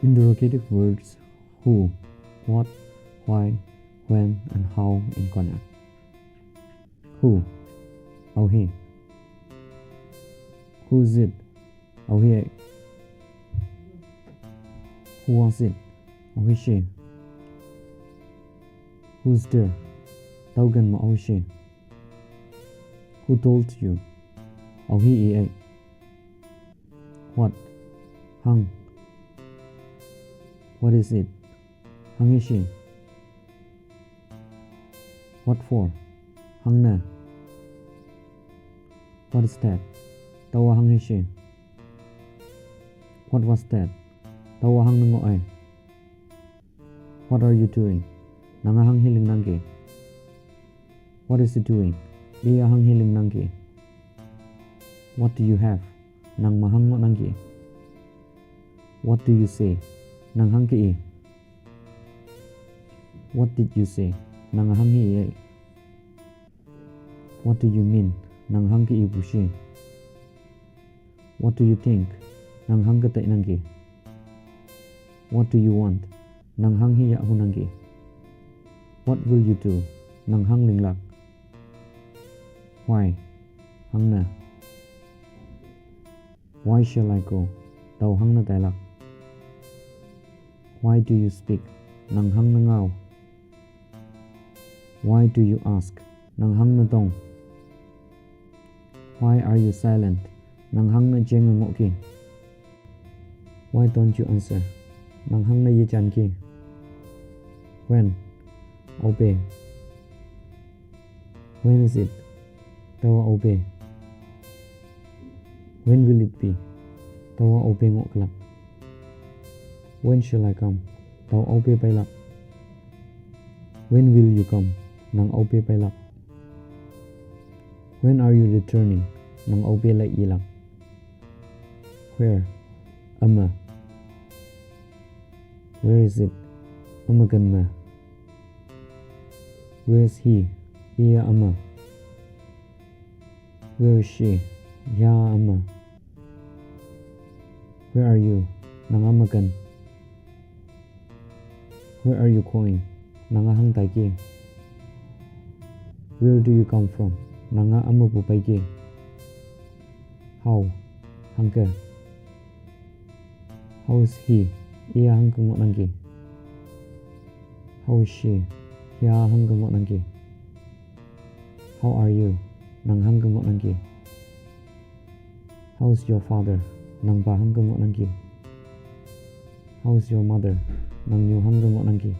Interrogative words who, what, why, when, and how in Konyak. Who? Au he. Who's it? Au he. Who was it? Au he she. Who's there? Tao gần mà au she. Who told you? Au he e. What? Hung. What is it? Hung is she. What for? Hung na. What is that? Tawa hung is she. What was that? Tawa hung nango ay. What are you doing? Nanga hang hiling nangge. What is he doing? Iya hang hiling nangge. What do you have? Nang mahango nangge. What do you say? Nang hang ki. What did you say? Nang hang hi. What do you mean? Nang hang ki bushi. What do you think? Nang hang katai nangge. What do you want? Nang hang hi yahu nangge. What will you do? Nang hang linglak. Why? Hang na. Why shall I go? Tau hang na tailak. Why do you speak? Nang hang na ngao. Why do you ask? Nang hang na dong. Why are you silent? Nang hang na jeng ngo ki. Why don't you answer? Nang hang na ye chan ki. When? Obey. When is it? Tawa obey. When will it be? Tawa obey ngo klak. When shall I come? Tao obey pailak. When will you come? Nang obey pailak. When are you returning? Nang obey lai ilak. Where? Ama. Where is it? Ama ganma. Where is he? Iya ama. Where is she? Ya ama. Where are you? Nang ama gan. Where are you going? Nanga hang taiki. Where do you come from? Nanga ama pupaiki. How? Hangka. How is he? Iya hangka ngot nangki. How is she? Ya hangka ngot nangki. How are you? Nang hangka ngot nangki. How is your father? Nang ba hangka ngot nangki. How is your mother? Nang nyo hangga ngot nangki.